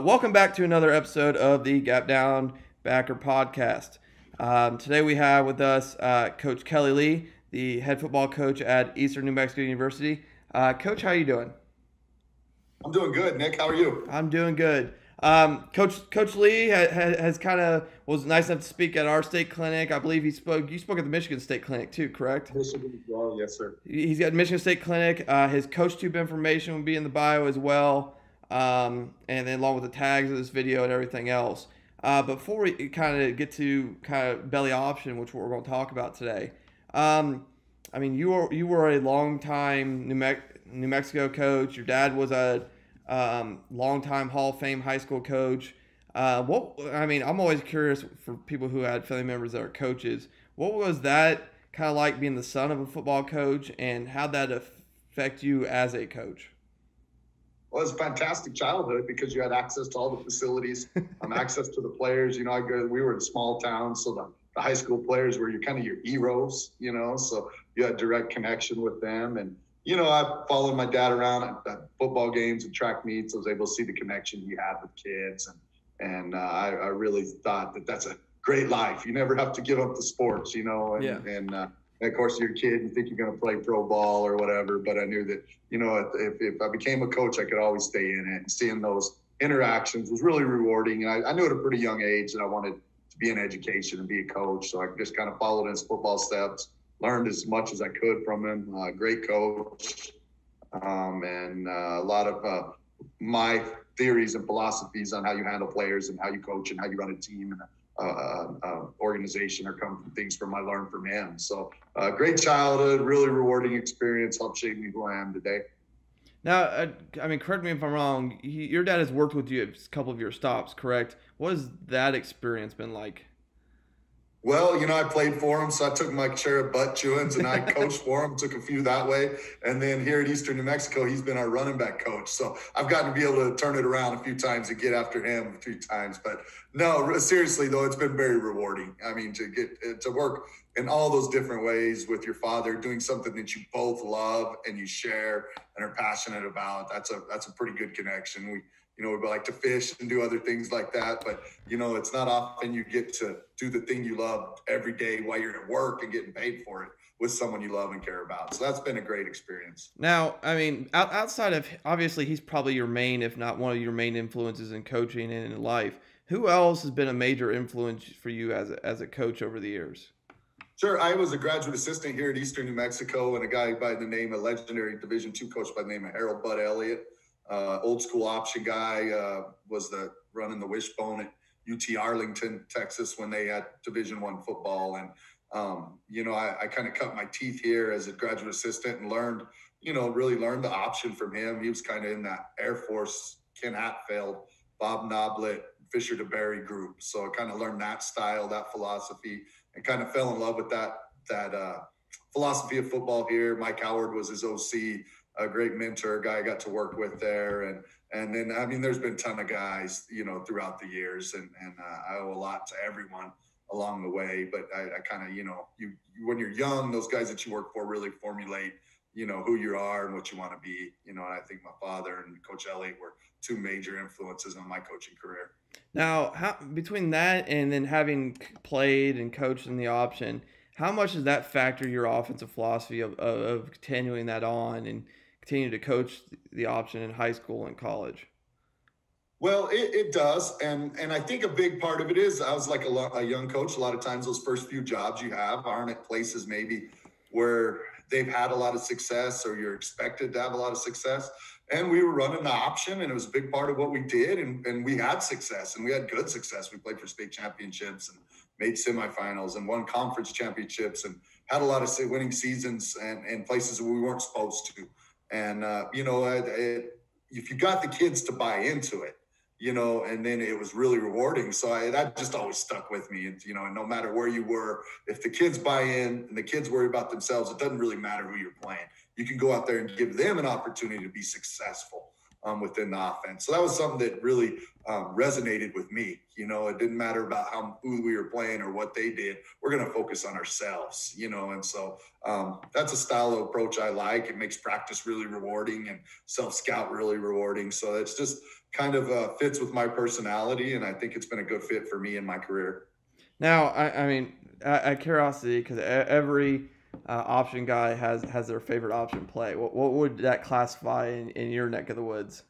Welcome back to another episode of the Gap Down Backer podcast. Today we have with us Coach Kelley Lee, the head football coach at Eastern New Mexico University. Coach, how are you doing? I'm doing good, Nick. How are you? I'm doing good. Coach Lee has kind of was nice enough to speak at our state clinic. I believe he spoke. You spoke at the Michigan State Clinic too, correct? Michigan as well, yes, sir. He's got Michigan State Clinic. His coach tube information will be in the bio as well, and then along with the tags of this video and everything else. Before we kind of get to kind of belly option, which we're going to talk about today, I mean you were a long time New Mexico coach. Your dad was a longtime Hall of Fame high school coach. I'm always curious for people who had family members that are coaches. What was that kind of like being the son of a football coach, and how'd that affect you as a coach? Well, it was a fantastic childhood because you had access to all the facilities, access to the players. We were in a small town, so the high school players were your heroes, so you had direct connection with them. And, I followed my dad around at football games and track meets. I was able to see the connection he had with kids. And I really thought that's a great life. You never have to give up the sports, and of course, you're a kid, you think you're going to play pro ball or whatever. But I knew that, if I became a coach, I could always stay in it. And seeing those interactions was really rewarding. And I knew at a pretty young age that I wanted to be in education and be a coach. So I just kind of followed in his football steps, learned as much as I could from him. Great coach. And a lot of my theories and philosophies on how you handle players and how you coach and how you run a team and organization are coming from things I learned from him. So great childhood, really rewarding experience, helped shape me who I am today. Now, correct me if I'm wrong. Your dad has worked with you at a couple of your stops, correct? What has that experience been like? Well, I played for him, so I took my share of butt chewings, and I coached for him, took a few that way. And then here at Eastern New Mexico, he's been our running back coach. So I've gotten to be able to turn it around a few times and get after him a few times. But no, seriously, though, it's been very rewarding. I mean, to get to work in all those different ways with your father, doing something that you both love and you share and are passionate about, that's a pretty good connection. We like to fish and do other things like that, but it's not often you get to do the thing you love every day while you're at work and getting paid for it with someone you love and care about. So that's been a great experience. Now, outside of, obviously he's probably your main, if not one of your main influences in coaching and in life. Who else has been a major influence for you as a coach over the years? Sure. I was a graduate assistant here at Eastern New Mexico, and a guy by the name of legendary Division II coach by the name of Harold Bud Elliott. Old school option guy, was running the wishbone at UT Arlington, Texas, when they had Division I football. And, I kind of cut my teeth here as a graduate assistant and really learned the option from him. He was kind of in that Air Force, Ken Hatfield, Bob Noblet, Fisher DeBerry group. So I kind of learned that style, that philosophy, and kind of fell in love with that philosophy of football here. Mike Howard was his OC. A great mentor, guy I got to work with there. And then, there's been a ton of guys, throughout the years, and I owe a lot to everyone along the way. But I kind of, when you're young, those guys that you work for really formulate, who you are and what you want to be, and I think my father and Coach Elliott were two major influences on my coaching career. Now, between that and then having played and coached in the option, how much does that factor your offensive philosophy of continuing that on and continue to coach the option in high school and college? Well, it does. And I think a big part of it is I was like a young coach. A lot of times those first few jobs you have aren't at places maybe where they've had a lot of success or you're expected to have a lot of success. And we were running the option, and it was a big part of what we did. And we had success, and we had good success. We played for state championships and made semifinals and won conference championships and had a lot of winning seasons and places where we weren't supposed to. And, if you got the kids to buy into it, and then it was really rewarding. So that just always stuck with me. And, and no matter where you were, if the kids buy in and the kids worry about themselves, it doesn't really matter who you're playing. You can go out there and give them an opportunity to be successful within the offense. So that was something that really resonated with me. It didn't matter about who we were playing or what they did. We're going to focus on ourselves, and so that's a style of approach I like. It makes practice really rewarding and self-scout really rewarding. So it's just kind of fits with my personality, and I think it's been a good fit for me in my career. Now, I mean, at curiosity, because every option guy has their favorite option play. What would that classify in your neck of the woods?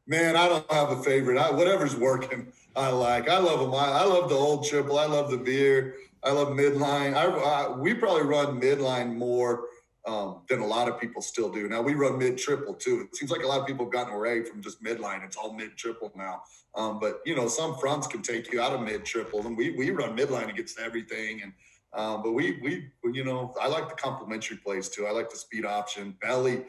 Man, I don't have a favorite. Whatever's working, I like. I love them. I love the old triple. I love the veer. I love midline. We probably run midline more than a lot of people still do. Now we run mid triple too. It seems like a lot of people have gotten away from just midline. It's all mid triple now. But some fronts can take you out of mid triple, and we run midline against everything. And but we I like the complementary plays too. I like the speed option. Belly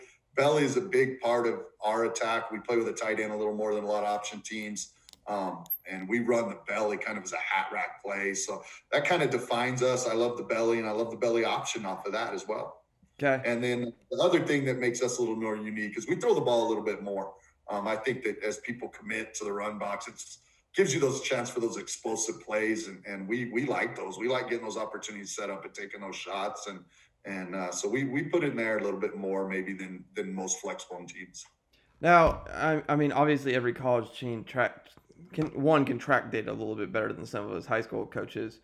is a big part of our attack. We play with a tight end a little more than a lot of option teams. And we run the belly kind of as a hat rack play. So that kind of defines us. I love the belly, and I love the belly option off of that as well. Okay. And then the other thing that makes us a little more unique is we throw the ball a little bit more. I think that as people commit to the run box, it gives you those chance for those explosive plays. And we like those. We like getting those opportunities set up and taking those shots. And so we put it in there a little bit more maybe than most flex one teams. Now, I mean, obviously every college team can track data a little bit better than some of us high school coaches,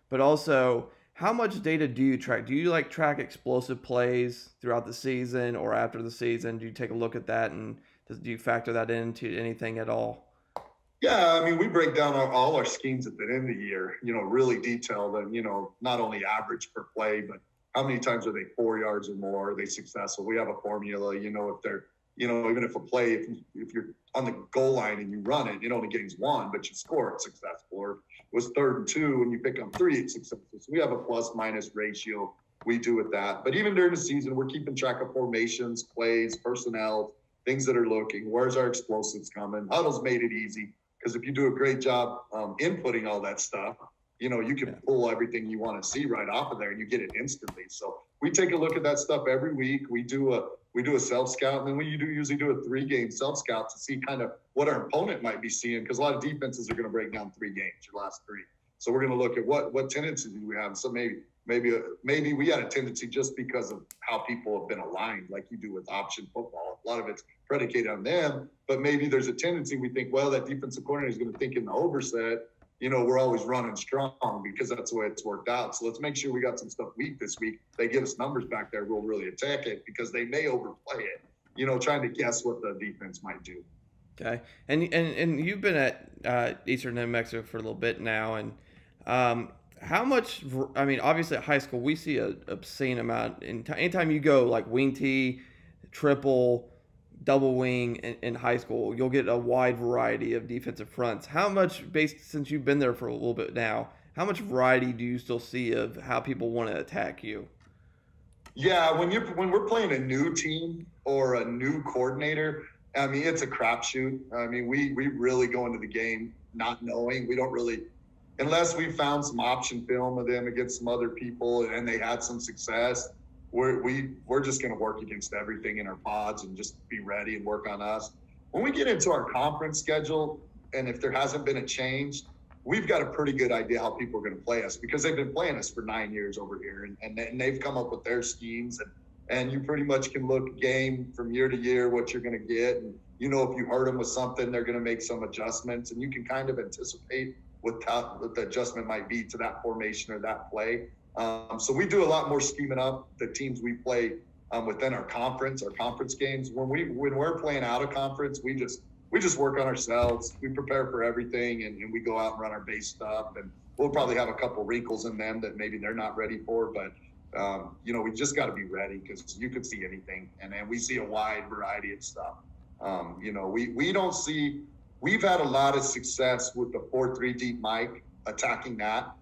but also how much data do you track? Do you track explosive plays throughout the season or after the season? Do you take a look at that, and do you factor that into anything at all? Yeah, I mean, we break down all our schemes at the end of the year, really detailed, and, not only average per play, but how many times are they 4 yards or more? Are they successful? We have a formula, if they're, even if a play, if you're on the goal line and you run it, it only gains 1, but you score it successful. Or it was 3rd and 2 and you pick up 3, it's successful. So we have a plus minus ratio we do with that. But even during the season, we're keeping track of formations, plays, personnel, things that are looking. Where's our explosives coming? Huddle's made it easy because if you do a great job inputting all that stuff, you can pull everything you want to see right off of there and you get it instantly. So we take a look at that stuff every week. We do a self-scout, and then we usually do a 3-game self-scout to see kind of what our opponent might be seeing, because a lot of defenses are going to break down 3 games, your last 3. So we're going to look at what tendencies do we have. So maybe we had a tendency just because of how people have been aligned, like you do with option football. A lot of it's predicated on them, but maybe there's a tendency we think, well, that defensive coordinator is going to think in the overset, we're always running strong because that's the way it's worked out. So let's make sure we got some stuff weak this week. They give us numbers back there, we'll really attack it because they may overplay it, trying to guess what the defense might do. Okay. And you've been at Eastern New Mexico for a little bit now. And how much, I mean, obviously at high school, we see an obscene amount. Anytime you go like wing T, triple, double wing in high school, you'll get a wide variety of defensive fronts. How much, since you've been there for a little bit now, how much variety do you still see of how people want to attack you? Yeah, when we're playing a new team or a new coordinator, I mean, it's a crapshoot. I mean, we really go into the game not knowing. We don't really, unless we found some option film of them against some other people and they had some success, we're just going to work against everything in our pods and just be ready and work on us. When we get into our conference schedule, and if there hasn't been a change, we've got a pretty good idea how people are going to play us because they've been playing us for 9 years over here, and they've come up with their schemes, and you pretty much can look game from year to year what you're going to get. And if you hurt them with something, they're going to make some adjustments, and you can kind of anticipate what the adjustment might be to that formation or that play. So we do a lot more scheming up the teams we play within our conference games. When we're playing out of conference, we just work on ourselves. We prepare for everything, and we go out and run our base stuff. And we'll probably have a couple wrinkles in them that maybe they're not ready for. But we just got to be ready because you could see anything, and then we see a wide variety of stuff. We don't see. We've had a lot of success with the 4-3 deep Mike attacking that.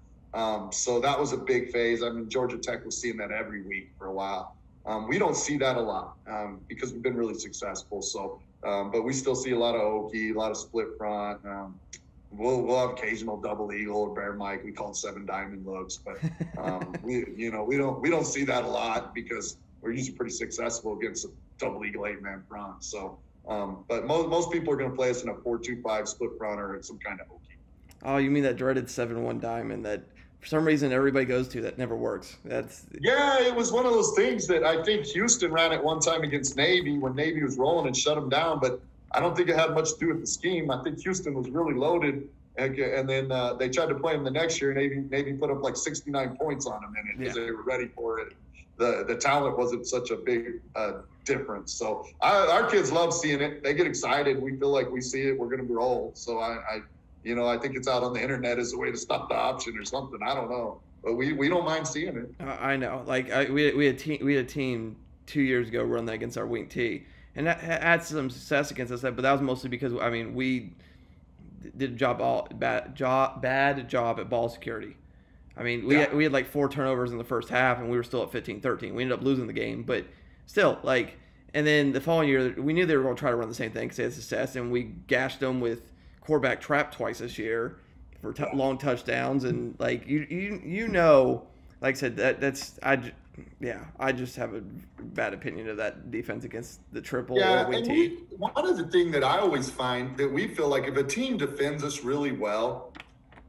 So that was a big phase. I mean, Georgia Tech was seeing that every week for a while. We don't see that a lot because we've been really successful. So, but we still see a lot of Okie, a lot of split front. We'll have occasional double eagle or bear Mike. We call it 7 diamond looks, but we don't see that a lot because we're usually pretty successful against a double eagle 8-man front. So, but most people are going to play us in a 4-2-5 split front or some kind of Okie. Oh, you mean that dreaded 7-1 diamond that for some reason everybody goes to that never works? Yeah, it was one of those things that I think Houston ran at one time against Navy when Navy was rolling and shut them down. But I don't think it had much to do with the scheme. I think Houston was really loaded. And then they tried to play him the next year, and Navy put up like 69 points on him in it because they were ready for it. The talent wasn't such a big difference. So our kids love seeing it. They get excited. We feel like we see it, we're going to roll. So I think it's out on the internet as a way to stop the option or something. I don't know, but we don't mind seeing it. I know. Like we had a team 2 years ago run that against our wing T, and that had some success against us. But that was mostly because we did a bad job at ball security. We had like 4 turnovers in the first half, and we were still at 15-13. We ended up losing the game, but still, and then the following year, we knew they were going to try to run the same thing because they had success, and we gashed them with quarterback trap twice this year for long touchdowns, and like I said, I just have a bad opinion of that defense against the triple or wing T. One of the things that I always find that we feel like if a team defends us really well,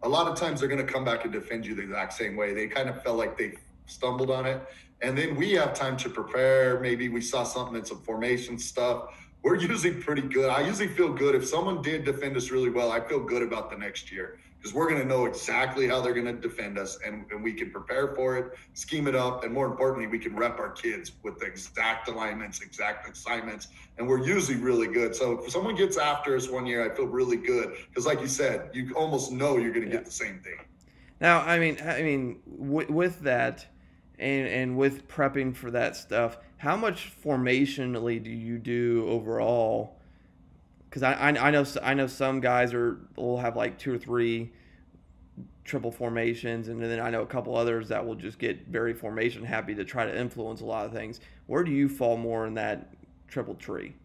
a lot of times they're going to come back and defend you the exact same way. They kind of felt like they stumbled on it. And then we have time to prepare. Maybe we saw something in some formation stuff. We're usually pretty good. I usually feel good. If someone did defend us really well, I feel good about the next year because we're going to know exactly how they're going to defend us, and we can prepare for it, scheme it up, and more importantly, we can rep our kids with the exact alignments, exact assignments, and we're usually really good. So if someone gets after us one year, I feel really good because, like you said, you almost know you're going to get the same thing. Now, with that and with prepping for that stuff, how much formationally do you do overall? Because I know some guys will have like 2 or 3 triple formations, and then I know a couple others that will just get very formation happy to try to influence a lot of things. Where do you fall more in that triple tree?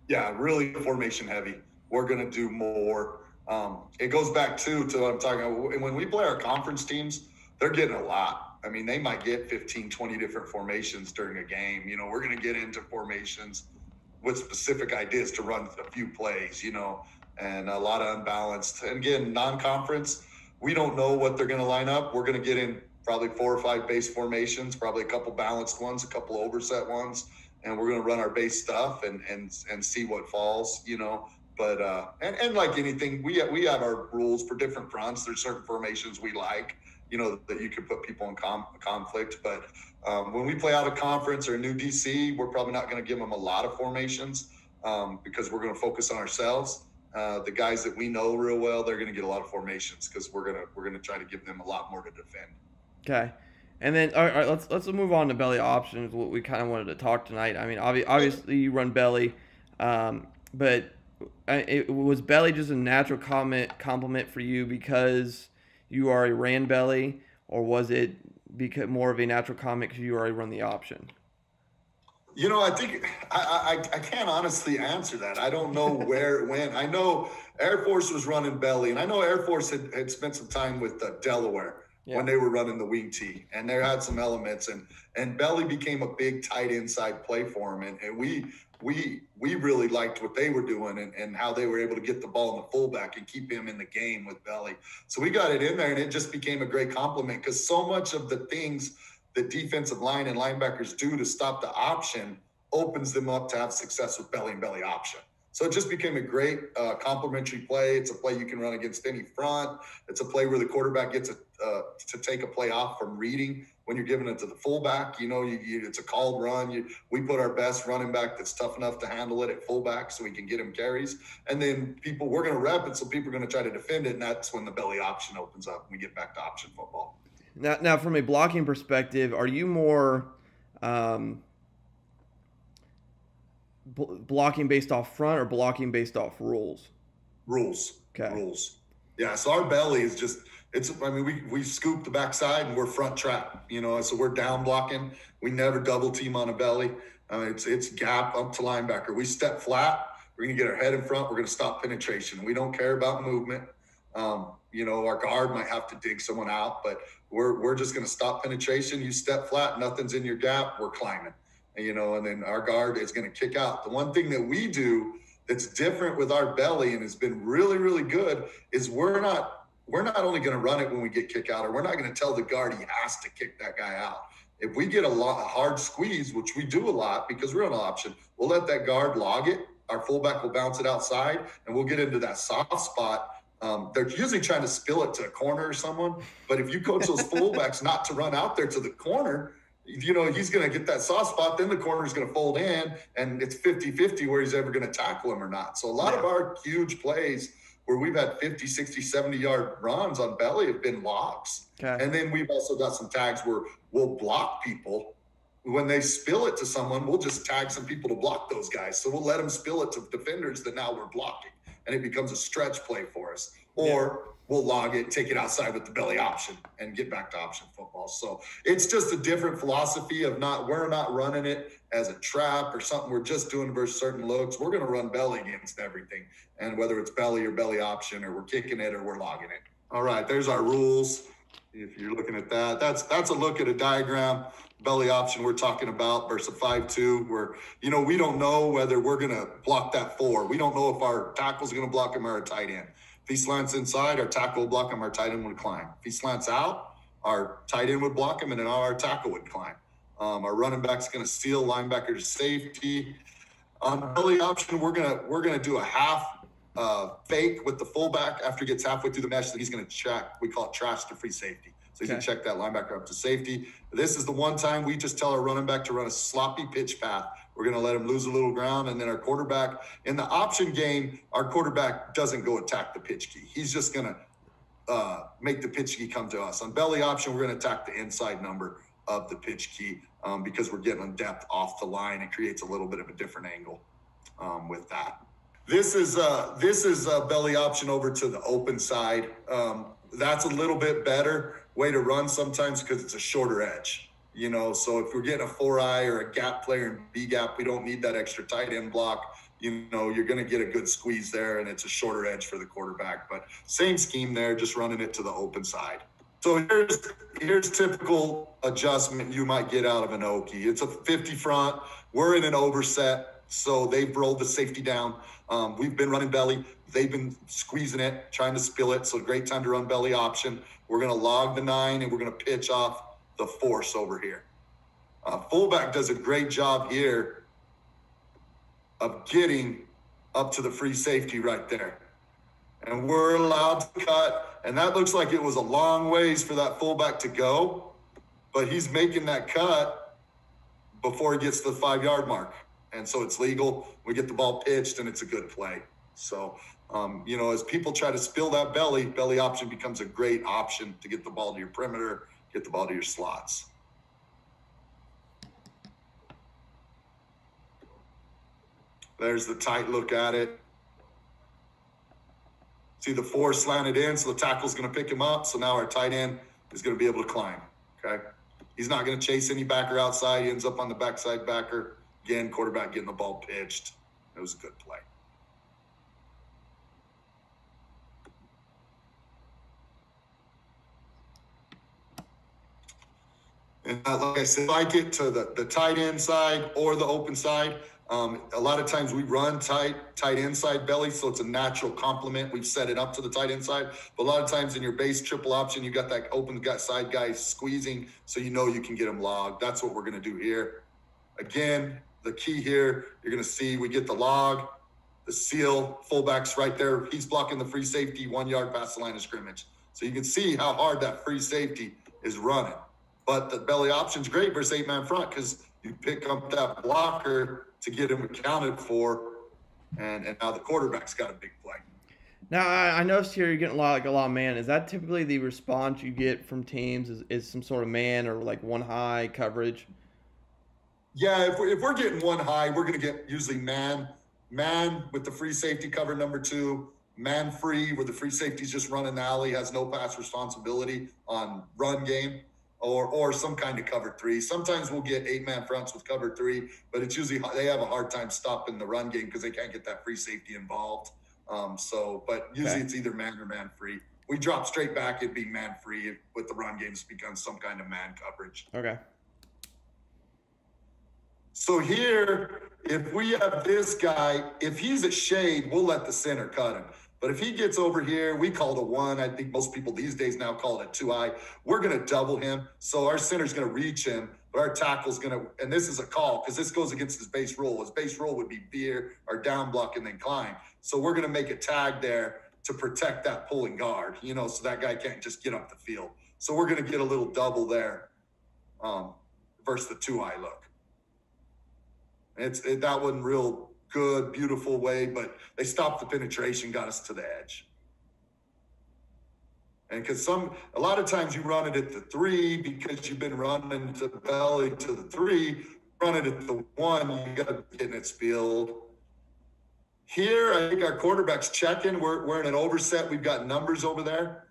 Yeah, really formation heavy. We're going to do more. It goes back to what I'm talking about. When we play our conference teams, they're getting a lot. They might get 15, 20 different formations during a game. We're going to get into formations with specific ideas to run a few plays, and a lot of unbalanced. And again, non-conference, we don't know what they're going to line up. We're going to get in probably 4 or 5 base formations, probably a couple balanced ones, a couple overset ones, and we're going to run our base stuff and see what falls, But and like anything, we have our rules for different fronts. There's certain formations we like, that you could put people in conflict. But when we play out of conference or a new DC, we're probably not going to give them a lot of formations because we're going to focus on ourselves. The guys that we know real well, they're going to get a lot of formations because we're going to try to give them a lot more to defend. Okay. And then, all right, let's move on to belly options, what we kind of wanted to talk tonight. Obviously you run belly, but was belly just a natural compliment for you because you already ran belly, or was it more of a natural comment because you already run the option? I think I can't honestly answer that. I don't know when. I know Air Force was running belly, and I know Air Force had spent some time with Delaware when they were running the wing T, and they had some elements, and belly became a big tight inside play for them, and we really liked what they were doing and how they were able to get the ball in the fullback and keep him in the game with belly. So we got it in there, and it just became a great compliment because so much of the things that defensive line and linebackers do to stop the option opens them up to have success with belly and belly option. So it just became a great complementary play. It's a play you can run against any front. It's a play where the quarterback gets to take a play off from reading when you're giving it to the fullback. It's a called run. We put our best running back that's tough enough to handle it at fullback so we can get him carries. And then we're going to rep it, so people are going to try to defend it, and that's when the belly option opens up and we get back to option football. Now, from a blocking perspective, are you more blocking based off front or blocking based off rules? Rules. Okay. Rules. Yeah. So our belly is just we scoop the backside and we're front trap. So we're down blocking. We never double team on a belly. It's gap up to linebacker. We step flat. We're gonna get our head in front. We're gonna stop penetration. We don't care about movement. Our guard might have to dig someone out, but we're just going to stop penetration. You step flat, nothing's in your gap, we're climbing, and then our guard is going to kick out. The one thing that we do that's different with our belly and has been really, really good is we're not only going to run it when we get kick out, or we're not going to tell the guard he has to kick that guy out. If we get a hard squeeze, which we do a lot because we're on an option, we'll let that guard log it, our fullback will bounce it outside, and we'll get into that soft spot. They're usually trying to spill it to a corner or someone, but if you coach those fullbacks not to run out there to the corner, you know, he's going to get that soft spot, then the corner's going to fold in, and it's 50-50 where he's ever going to tackle him or not. So a lot of our huge plays where we've had 50, 60, 70-yard runs on belly have been locks. Okay. And then we've also got some tags where we'll block people. When they spill it to someone, we'll just tag some people to block those guys. So we'll let them spill it to defenders that now we're blocking, and it becomes a stretch play for us. Or we'll log it, take it outside with the belly option, and get back to option football. So it's just a different philosophy of we're not running it as a trap or something we're just doing versus certain looks. We're going to run belly against everything. And whether it's belly or belly option, or we're kicking it or we're logging it. All right, there's our rules. If you're looking at that, that's a look at a diagram. Belly option we're talking about versus a 5-2, where, you know, we don't know whether we're going to block that 4. We don't know if our tackle's going to block him or our tight end. If he slants inside, our tackle will block him, our tight end would climb. If he slants out, our tight end would block him, and then our tackle would climb. Our running back's going to seal linebacker to safety. On belly option, we're gonna do a half fake with the fullback after he gets halfway through the mesh. That he's going to check. We call it trash to free safety. So he's going to check that linebacker up to safety. This is the one time we just tell our running back to run a sloppy pitch path. We're going to let him lose a little ground. And then our quarterback, in the option game, our quarterback doesn't go attack the pitch key. He's just going to make the pitch key come to us. On belly option, we're going to attack the inside number of the pitch key because we're getting on depth off the line. It creates a little bit of a different angle with that. This is belly option over to the open side. That's a little bit better way to run sometimes because it's a shorter edge, you know. So if we're getting a 4-eye or a gap player in B gap, we don't need that extra tight end block. You know, you're going to get a good squeeze there, and it's a shorter edge for the quarterback. But same scheme there, just running it to the open side. So here's typical adjustment you might get out of an Okie. It's a 50 front. We're in an overset, so they've rolled the safety down. We've been running belly. They've been squeezing it, trying to spill it. So great time to run belly option. We're going to log the 9, and we're going to pitch off the force over here. Fullback does a great job here of getting up to the free safety right there. And we're allowed to cut. And that looks like it was a long ways for that fullback to go. But he's making that cut before he gets to the 5-yard mark. And so it's legal. We get the ball pitched, and it's a good play. So, you know, as people try to spill that belly option becomes a great option to get the ball to your perimeter, get the ball to your slots. There's the tight look at it. See the 4 slanted in, so the tackle's going to pick him up. So now our tight end is going to be able to climb, okay? He's not going to chase any backer outside. He ends up on the backside backer. Again, quarterback getting the ball pitched. It was a good play. And like I said, like it to the tight end side or the open side. A lot of times we run tight inside belly, so it's a natural complement. We've set it up to the tight inside. But a lot of times in your base triple option, you got that open gut side guy squeezing, so you know you can get him logged. That's what we're going to do here. Again, the key here, you're going to see we get the log, the seal, fullback's right there. He's blocking the free safety 1 yard past the line of scrimmage. So you can see how hard that free safety is running. But the belly option's great versus 8-man front because you pick up that blocker to get him accounted for, and now the quarterback's got a big play. Now, I noticed here you're getting a lot of man. Is that typically the response you get from teams is some sort of man or like one high coverage? Yeah, if we're getting one high, we're going to get usually man with the free safety cover number 2, man free where the free safety's just running the alley, has no pass responsibility on run game, or some kind of cover 3. Sometimes we'll get 8-man fronts with cover 3, but it's usually they have a hard time stopping the run game because they can't get that free safety involved. But usually it's either man or man free. We drop straight back, it'd be man free. With the run games, becomes some kind of man coverage. Okay. So here, if we have this guy, if he's at shade, we'll let the center cut him. But if he gets over here, we call it a one. I think most people these days now call it a 2-eye. We're going to double him. So our center's going to reach him, but our tackle's going to, and this is a call because this goes against his base rule. His base rule would be veer or down block and then climb. So we're going to make a tag there to protect that pulling guard, so that guy can't just get up the field. So we're going to get a little double there versus the 2-eye look. That wasn't real good, beautiful way, but they stopped the penetration, got us to the edge. And because a lot of times you run it at the 3 because you've been running to belly to the 3, run it at the 1, you got to get in its field. Here, I think our quarterback's checking. We're in an overset. We've got numbers over there.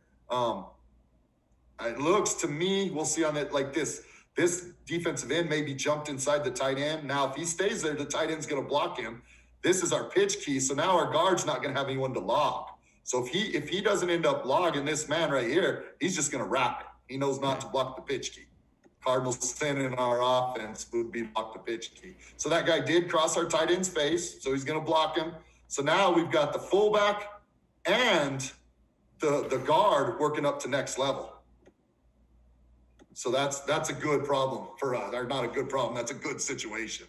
It looks to me, we'll see on it like this. This defensive end maybe jumped inside the tight end. Now, if he stays there, the tight end's going to block him. This is our pitch key. So now our guard's not going to have anyone to log. So if he doesn't end up logging this man right here, he's just going to wrap it. He knows not to block the pitch key. Cardinals sin in our offense would be block the pitch key. So that guy did cross our tight end's face. So he's going to block him. So now we've got the fullback and the guard working up to next level. So that's a good problem for us. Or not a good problem. That's a good situation.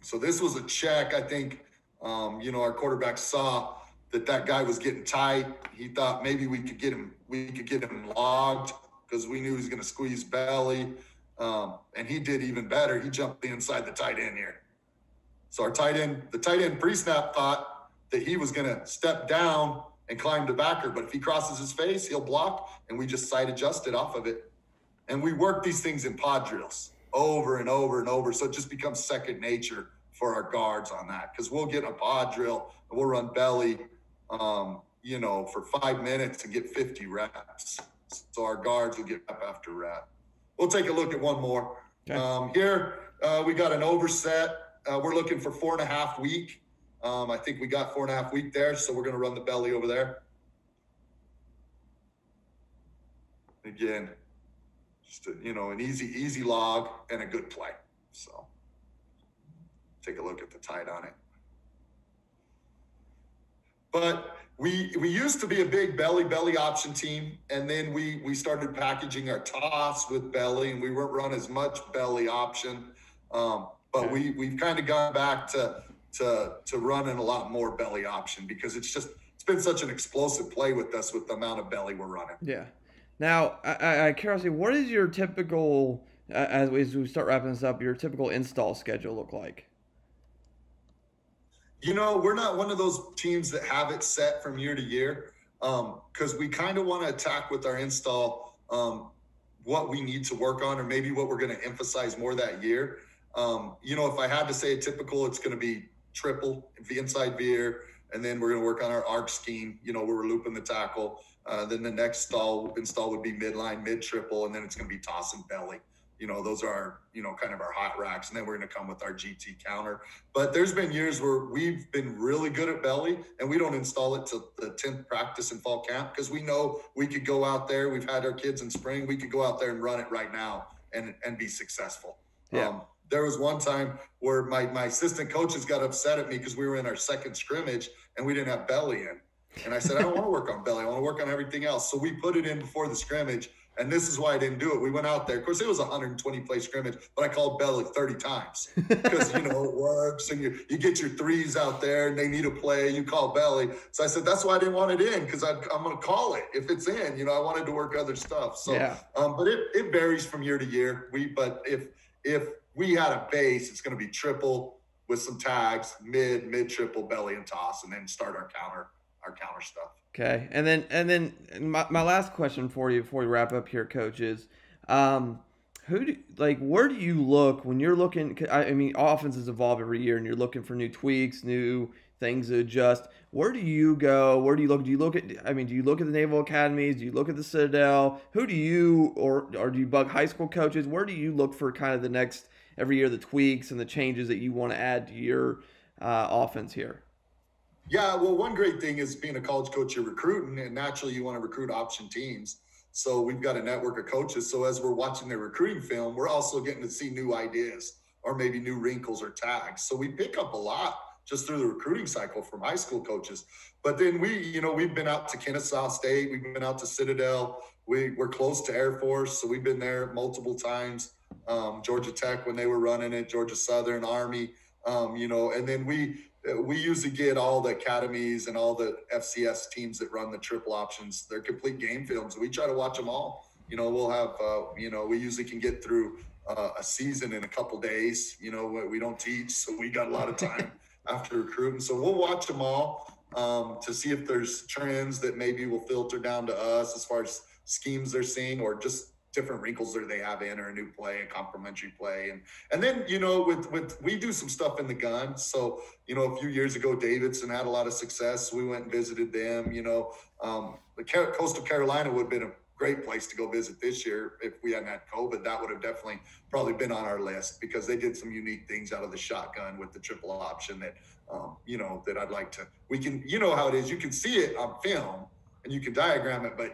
So this was a check. I think, our quarterback saw that guy was getting tight. He thought maybe we could get him logged because we knew he was going to squeeze belly. And he did even better. He jumped inside the tight end here. So the tight end pre-snap thought that he was going to step down and climb the backer. But if he crosses his face, he'll block. And we just side adjusted off of it. And we work these things in pod drills over and over and over. So it just becomes second nature for our guards on that. Because we'll get a pod drill and we'll run belly, for 5 minutes and get 50 reps. So our guards will get rep after rep. We'll take a look at one more. Okay. Here, we got an overset. We're looking for 4.5 week. I think we got 4.5 week there, so we're going to run the belly over there. Again, just an easy log and a good play. So take a look at the tight on it. But we used to be a big belly option team, and then we started packaging our toss with belly, and we weren't run as much belly option. But we've kind of gone back to running a lot more belly option because it's been such an explosive play with us with the amount of belly we're running. Yeah. Now, I curiosity, what is your typical, as we start wrapping this up, your typical install schedule look like? We're not one of those teams that have it set from year to year because we kind of want to attack with our install what we need to work on or maybe what we're going to emphasize more that year. If I had to say a typical, it's going to be triple, the inside veer, and then we're going to work on our arc scheme, where we're looping the tackle. Then the next install would be midline, mid-triple, and then it's going to be toss and belly. Those are, kind of our hot racks. And then we're going to come with our GT counter. But there's been years where we've been really good at belly, and we don't install it till the 10th practice in fall camp because we know we could go out there. We've had our kids in spring. We could go out there and run it right now and be successful. Yeah. There was one time where my assistant coaches got upset at me because we were in our second scrimmage and we didn't have belly in. And I said, I don't want to work on belly. I want to work on everything else. So we put it in before the scrimmage. And this is why I didn't do it. We went out there. Of course, it was a 120-play scrimmage, but I called belly 30 times because, it works. And you get your threes out there and they need a play. You call belly. So I said, that's why I didn't want it in because I'm going to call it if it's in. I wanted to work other stuff. So, yeah. But it varies from year to year. But if we had a base, it's going to be triple with some tags, mid-triple, belly, and toss, and then start our counter stuff. Okay, and then my last question for you before we wrap up here, Coach, is where do you look when you're looking? I mean, offenses evolve every year, and you're looking for new tweaks, new things to adjust. Where do you go? Where do you look? Do you look at the Naval Academies? Do you look at the Citadel? Who do you or do you bug high school coaches? Where do you look for kind of the next every year the tweaks and the changes that you want to add to your offense here? Yeah, well, one great thing is being a college coach, you're recruiting, and naturally you want to recruit option teams. So we've got a network of coaches. So as we're watching their recruiting film, we're also getting to see new ideas or maybe new wrinkles or tags. So we pick up a lot just through the recruiting cycle from high school coaches. But then we've been out to Kennesaw State. We've been out to Citadel. We're close to Air Force, so we've been there multiple times. Georgia Tech when they were running it, Georgia Southern, Army, and then we usually get all the academies and all the FCS teams that run the triple options, their complete game films. We try to watch them all. We'll have, we usually can get through a season in a couple days. We don't teach, so we got a lot of time after recruiting. So we'll watch them all to see if there's trends that maybe will filter down to us as far as schemes they're seeing or just different wrinkles that they have in or a new play, a complementary play. And then, with we do some stuff in the gun. So, a few years ago, Davidson had a lot of success. We went and visited them. The Coastal Carolina would have been a great place to go visit this year. If we hadn't had COVID, that would have definitely probably been on our list because they did some unique things out of the shotgun with the triple option that, that I'd like to, we can, how it is, you can see it on film and you can diagram it, but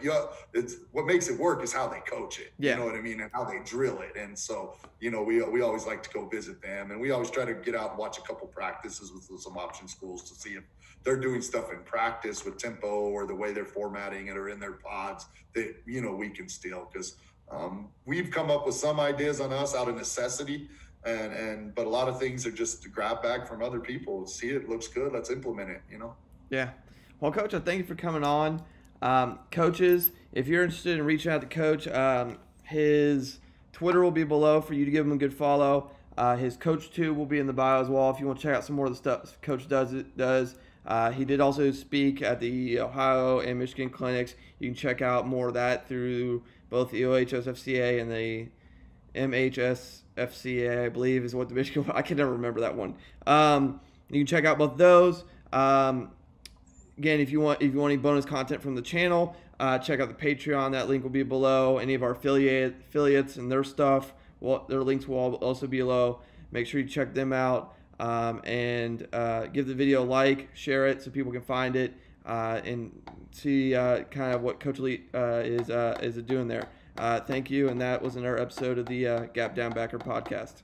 it's what makes it work is how they coach it. Yeah. You know what I mean? And how they drill it. And so, we always like to go visit them, and we always try to get out and watch a couple practices with some option schools to see if they're doing stuff in practice with tempo or the way they're formatting it or in their pods that, we can steal because we've come up with some ideas on us out of necessity. But a lot of things are just to grab back from other people. See it looks good. Let's implement it, Yeah. Well, Coach, I thank you for coming on. Coaches, if you're interested in reaching out to Coach, his Twitter will be below for you to give him a good follow. His Coach tube will be in the bio as well if you want to check out some more of the stuff Coach does. He did also speak at the Ohio and Michigan clinics. You can check out more of that through both the OHSFCA and the MHSFCA, I believe is what the Michigan, I can never remember that one. You can check out both those. Again, if you want any bonus content from the channel, check out the Patreon. That link will be below. Any of our affiliates and their stuff, their links will also be below. Make sure you check them out and give the video a like, share it so people can find it and see kind of what Coach Lee is doing there. Thank you, and that was another episode of the Gap Down Backer podcast.